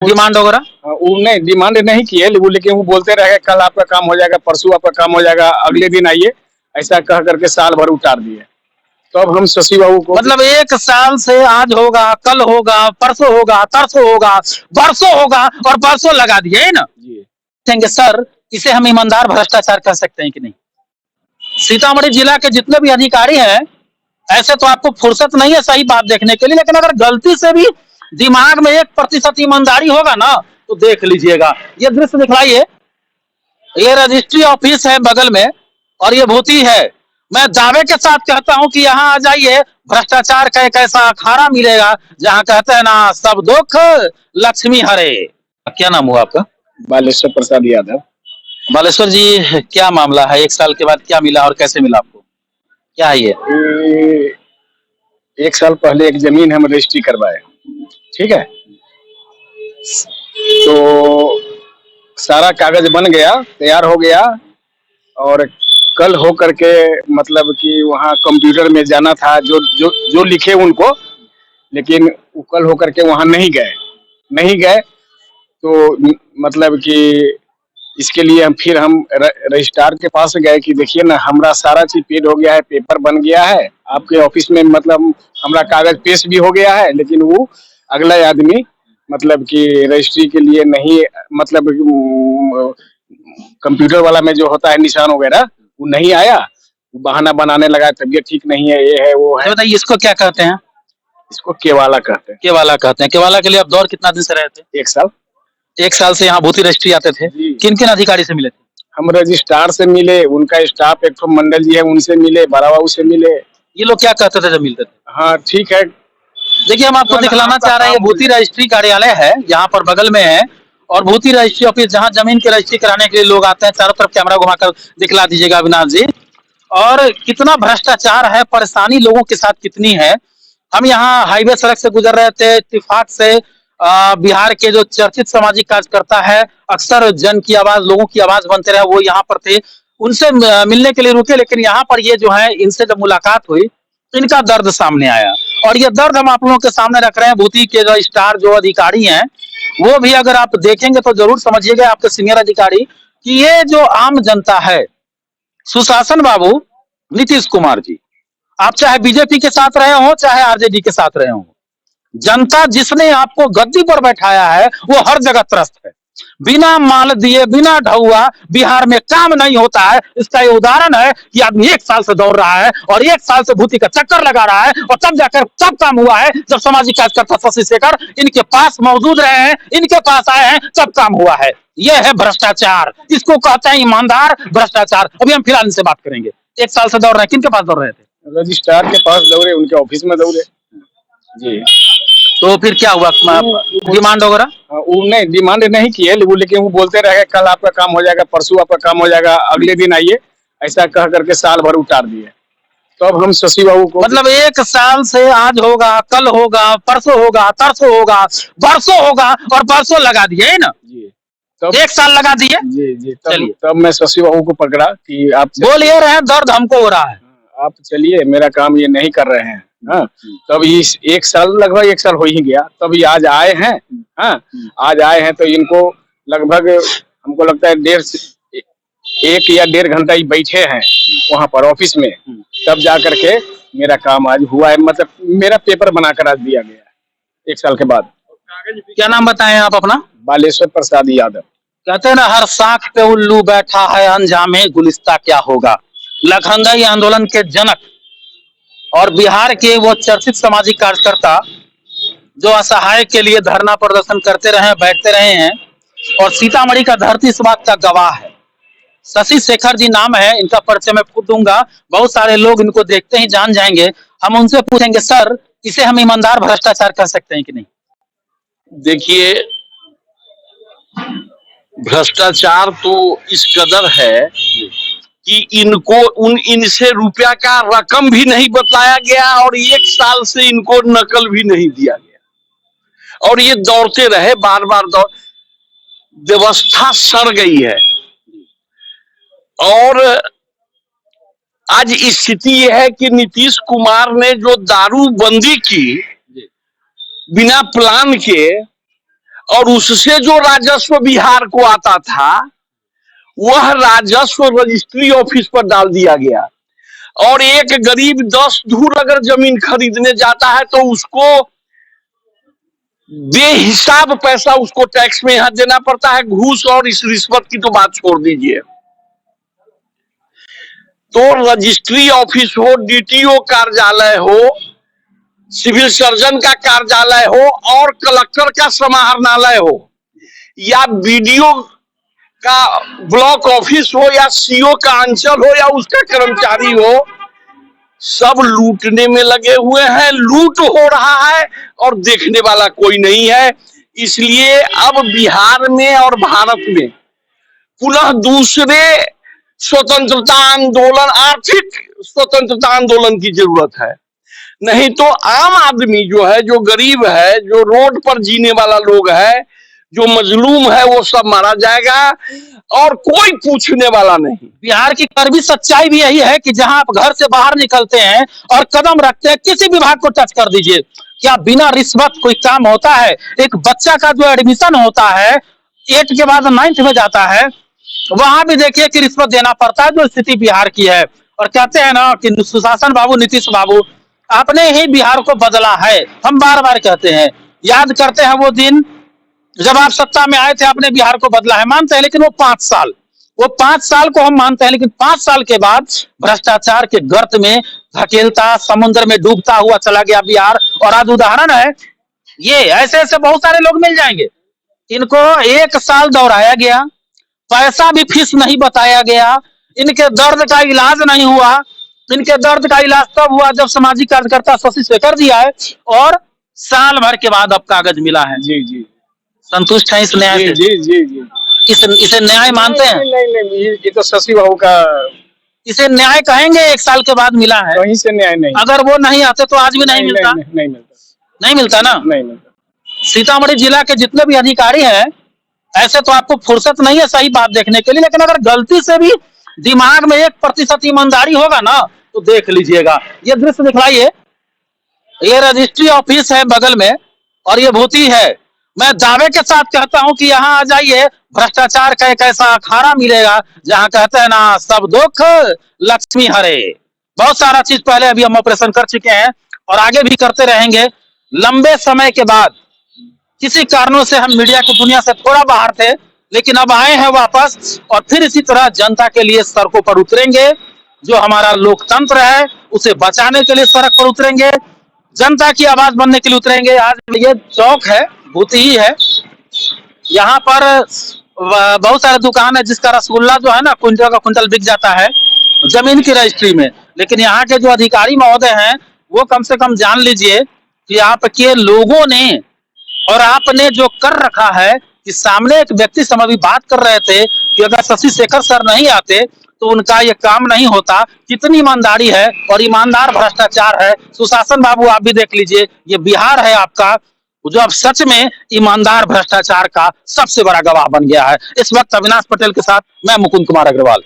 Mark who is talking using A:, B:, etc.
A: Demand वगैरह
B: वो नहीं डिमांड नहीं की है, लेकिन वो बोलते रहे कल आपका काम हो जाएगा, परसों आपका काम हो जाएगा, अगले दिन आइए, ऐसा कह करके साल भर उतार दिए। तो अब हम शशि बाबू को
A: मतलब 1 साल से आज होगा, कल होगा, परसों होगा, तरसों होगा, बरसों होगा और परसों लगा दिए है ना
B: जी
A: कहेंगे सर, इसे हम ईमानदार भ्रष्टाचार कर सकते हैं कि नहीं? सीतामढ़ी जिला के जितने भी अधिकारी हैं, ऐसे तो आपको फुर्सत नहीं है सही बात देखने के लिए, लेकिन अगर गलती से भी दिमाग में 1% ईमानदारी होगा ना, तो देख लीजिएगा। ये दृश्य दिखलाइए, ये रजिस्ट्री ऑफिस है बगल में और ये भूति है। मैं दावे के साथ कहता हूं कि यहाँ आ जाइए, भ्रष्टाचार का एक ऐसा अखाड़ा मिलेगा जहाँ कहते हैं ना, सब दुख लक्ष्मी हरे। क्या नाम हुआ आपका?
B: बालेश्वर प्रसाद यादव।
A: बालेश्वर जी, क्या मामला है? 1 साल के बाद क्या मिला और कैसे मिला आपको? क्या है ये?
B: 1 साल पहले एक जमीन हम रजिस्ट्री करवाए, ठीक है, तो सारा कागज बन गया, तैयार हो गया, और कल हो करके मतलब कि वहाँ कंप्यूटर में जाना था, जो जो जो लिखे उनको, लेकिन वो कल हो करके वहाँ नहीं गए। तो मतलब कि इसके लिए हम रजिस्ट्रार के पास गए कि देखिए ना, हमारा सारा चीज पेड हो गया है, पेपर बन गया है आपके ऑफिस में, मतलब हमारा कागज पेश भी हो गया है, लेकिन वो अगला आदमी मतलब कि रजिस्ट्री के लिए नहीं, मतलब कंप्यूटर वाला में जो होता है निशान वगैरह, वो नहीं आया। वो बहाना बनाने लगा, तबीयत ठीक नहीं है, ये है वो है।
A: बताइए, इसको क्या कहते हैं?
B: इसको केवाला कहते हैं।
A: केवाला कहते हैं। केवाला के लिए आप दौर कितना दिन से रहे थे?
B: 1 साल।
A: 1 साल से यहाँ भूति रजिस्ट्री आते थे? किन किन अधिकारी से मिले थे?
B: हम रजिस्ट्रार से मिले, उनका स्टाफ एक तो मंडल जी है, उनसे मिले, बड़ा बाबू से मिले।
A: ये लोग क्या कहते थे जब मिलते थे?
B: हाँ ठीक है।
A: देखिए, हम आपको दिखलाना चाह रहे हैं, भूति रजिस्ट्री कार्यालय है, यहाँ पर बगल में है, और भूति रजिस्ट्री ऑफिस, जहाँ जमीन की रजिस्ट्री कराने के लिए लोग आते हैं। चारों तरफ कैमरा घुमाकर दिखला दीजिएगा अविनाश जी। और कितना भ्रष्टाचार है, परेशानी लोगों के साथ कितनी है। हम यहाँ हाईवे सड़क से गुजर रहे थे, इत्तेफाक से बिहार के जो चर्चित सामाजिक कार्यकर्ता है, अक्सर जन की आवाज, लोगों की आवाज बनते रहे, वो यहाँ पर थे, उनसे मिलने के लिए रुके। लेकिन यहाँ पर ये जो है, इनसे जब मुलाकात हुई, इनका दर्द सामने आया, और ये दर्द हम आप लोगों के सामने रख रहे हैं। भूति के जो स्टार जो अधिकारी हैं, वो भी अगर आप देखेंगे तो जरूर समझिएगा, आपके सीनियर अधिकारी, कि ये जो आम जनता है, सुशासन बाबू, नीतीश कुमार जी, आप चाहे बीजेपी के साथ रहे हो, चाहे आरजेडी के साथ रहे हो, जनता जिसने आपको गद्दी पर बैठाया है, वो हर जगह त्रस्त है। बिना माल दिए, बिना ढहुआ बिहार में काम नहीं होता है। इसका ये उदाहरण है कि आदमी 1 साल से दौड़ रहा है और 1 साल से भूति का चक्कर लगा रहा है, और तब जाकर तब काम हुआ है जब सामाजिक कार्यकर्ता शशि शेखर इनके पास मौजूद रहे हैं, इनके पास आए हैं, तब काम हुआ है। यह है भ्रष्टाचार, इसको कहते हैं ईमानदार भ्रष्टाचार। अभी हम फिलहाल इनसे बात करेंगे। 1 साल से दौड़ रहे हैं, किनके पास दौड़ रहे थे?
B: रजिस्ट्रार के पास दौड़े, उनके ऑफिस में दौड़े जी।
A: तो फिर क्या हुआ, डिमांड वगैरह?
B: वो नहीं डिमांड नहीं की है, लेकिन वो बोलते रहे कल आपका काम हो जाएगा, परसों आपका काम हो जाएगा, अगले दिन आइए, ऐसा कह करके साल भर उतार दिए। तो अब हम शशि बाबू को,
A: मतलब 1 साल से आज होगा, कल होगा, परसों होगा, तरसों होगा, बरसों होगा और परसों लगा दिए है ना
B: जी। तब
A: 1 साल लगा दिए।
B: जी तब मैं शशि बाबू को पकड़ा कि आप
A: बोल ये रहे हैं, दर्द हमको हो रहा है,
B: आप चलिए, मेरा काम ये नहीं कर रहे हैं। हाँ, तब इस 1 साल, लगभग 1 साल हो ही गया, तब ये आज आए हैं। हाँ, आज आए हैं तो इनको लगभग हमको लगता है 1 या 1.5 घंटा ही बैठे हैं वहाँ पर ऑफिस में, तब जा करके मेरा काम आज हुआ है, मतलब मेरा पेपर बना कर आज दिया गया है 1 साल के बाद।
A: क्या नाम बताएं आप अपना?
B: बालेश्वर प्रसाद यादव।
A: कहते हैं ना, हर साख पे उल्लू बैठा है, अंजामे गुलिस्ता क्या होगा। लखनदई आंदोलन के जनक और बिहार के वो चर्चित सामाजिक कार्यकर्ता, जो असहाय के लिए धरना प्रदर्शन करते रहे, बैठते रहे हैं, और सीतामढ़ी का धरती इस बात का गवाह है। शशि शेखर जी नाम है इनका, परिचय मैं खुद दूंगा, बहुत सारे लोग इनको देखते ही जान जाएंगे। हम उनसे पूछेंगे, सर इसे हम ईमानदार भ्रष्टाचार कर सकते हैं कि नहीं?
C: देखिए, भ्रष्टाचार तो इस कदर है कि इनको इनसे रुपया का रकम भी नहीं बताया गया, और 1 साल से इनको नकल भी नहीं दिया गया, और ये दौड़ते रहे, बार बार दौड़, व्यवस्था सड़ गई है। और आज स्थिति यह है कि नीतीश कुमार ने जो दारूबंदी की बिना प्लान के, और उससे जो राजस्व बिहार को आता था वह राजस्व रजिस्ट्री ऑफिस पर डाल दिया गया। और एक गरीब 10 धूर अगर जमीन खरीदने जाता है तो उसको बेहिसाब पैसा उसको टैक्स में यहां देना पड़ता है। घूस और इस रिश्वत की तो बात छोड़ दीजिए। तो रजिस्ट्री ऑफिस हो, डीटीओ कार्यालय हो, सिविल सर्जन का कार्यालय हो और कलेक्टर का समाहरणालय हो या बीडीओ का ब्लॉक ऑफिस हो या सीओ का अंचल हो या उसका कर्मचारी हो, सब लूटने में लगे हुए हैं। लूट हो रहा है और देखने वाला कोई नहीं है। इसलिए अब बिहार में और भारत में पुनः दूसरे स्वतंत्रता आंदोलन, आर्थिक स्वतंत्रता आंदोलन की जरूरत है। नहीं तो आम आदमी जो है, जो गरीब है, जो रोड पर जीने वाला लोग है, जो मजलूम है, वो सब मारा जाएगा और कोई पूछने वाला नहीं।
A: बिहार की कड़वी सच्चाई भी यही है कि जहां आप घर से बाहर निकलते हैं और कदम रखते हैं, किसी विभाग को टच कर दीजिए, क्या बिना रिश्वत कोई काम होता है? एक बच्चा का जो एडमिशन होता है 8 के बाद 9th में जाता है, वहां भी देखिए कि रिश्वत देना पड़ता है। जो स्थिति बिहार की है, और कहते हैं ना कि सुशासन बाबू, नीतीश बाबू आपने ही बिहार को बदला है। हम बार बार कहते हैं, याद करते हैं वो दिन जब आप सत्ता में आए थे, आपने बिहार को बदला है, मानते हैं। लेकिन वो 5 साल को हम मानते हैं, लेकिन 5 साल के बाद भ्रष्टाचार के गर्त में धकेलता, समुद्र में डूबता हुआ चला गया बिहार। और आज उदाहरण है, ये ऐसे ऐसे बहुत सारे लोग मिल जाएंगे, इनको 1 साल दौड़ाया गया, पैसा भी फीस नहीं बताया गया, इनके दर्द का इलाज नहीं हुआ। इनके दर्द का इलाज तब हुआ जब सामाजिक कार्यकर्ता शशि शेखर जी आए और साल भर के बाद अब कागज मिला है।
B: जी जी,
A: संतुष्ट है इस न्याय से?
B: जी जी जी।
A: इसे न्याय मानते हैं?
B: नहीं, ये तो शशि बाबू का,
A: इसे न्याय कहेंगे? 1 साल के बाद मिला है,
B: कहीं से न्याय नहीं।
A: अगर वो नहीं आते तो आज भी नहीं मिलता।
B: नहीं मिलता,
A: नहीं मिलता ना।
B: नहीं मिलता।
A: सीतामढ़ी जिला के जितने भी अधिकारी हैं, ऐसे तो आपको फुर्सत नहीं है सही बात देखने के लिए, लेकिन अगर गलती से भी दिमाग में 1% ईमानदारी होगा ना तो देख लीजिएगा। ये दृश्य दिखलाइए, ये रजिस्ट्री ऑफिस है बगल में और ये भूति है। मैं दावे के साथ कहता हूं कि यहाँ आ जाइए, भ्रष्टाचार का एक ऐसा अखाड़ा मिलेगा जहां कहते हैं ना, सब दुख लक्ष्मी हरे। बहुत सारा चीज पहले अभी हम ऑपरेशन कर चुके हैं और आगे भी करते रहेंगे। लंबे समय के बाद किसी कारणों से हम मीडिया की दुनिया से थोड़ा बाहर थे, लेकिन अब आए हैं वापस और फिर इसी तरह जनता के लिए सड़कों पर उतरेंगे। जो हमारा लोकतंत्र है उसे बचाने के लिए सड़क पर उतरेंगे, जनता की आवाज बनने के लिए उतरेंगे। आज ये चौक है, भूति ही है, यहाँ पर बहुत सारे दुकान है जिसका रसगुल्ला जो है ना क्विंटल का क्विंटल बिक जाता है जमीन की रजिस्ट्री में। लेकिन यहाँ के जो अधिकारी महोदय हैं वो कम से कम जान लीजिए कि आपके लोगों ने और आपने जो कर रखा है कि सामने एक व्यक्ति से हम अभी बात कर रहे थे कि अगर शशि शेखर सर नहीं आते तो उनका ये काम नहीं होता। कितनी ईमानदारी है और ईमानदार भ्रष्टाचार है। सुशासन बाबू आप भी देख लीजिए, ये बिहार है आपका जो अब सच में ईमानदार भ्रष्टाचार का सबसे बड़ा गवाह बन गया है। इस वक्त अविनाश पटेल के साथ मैं मुकुंद कुमार अग्रवाल।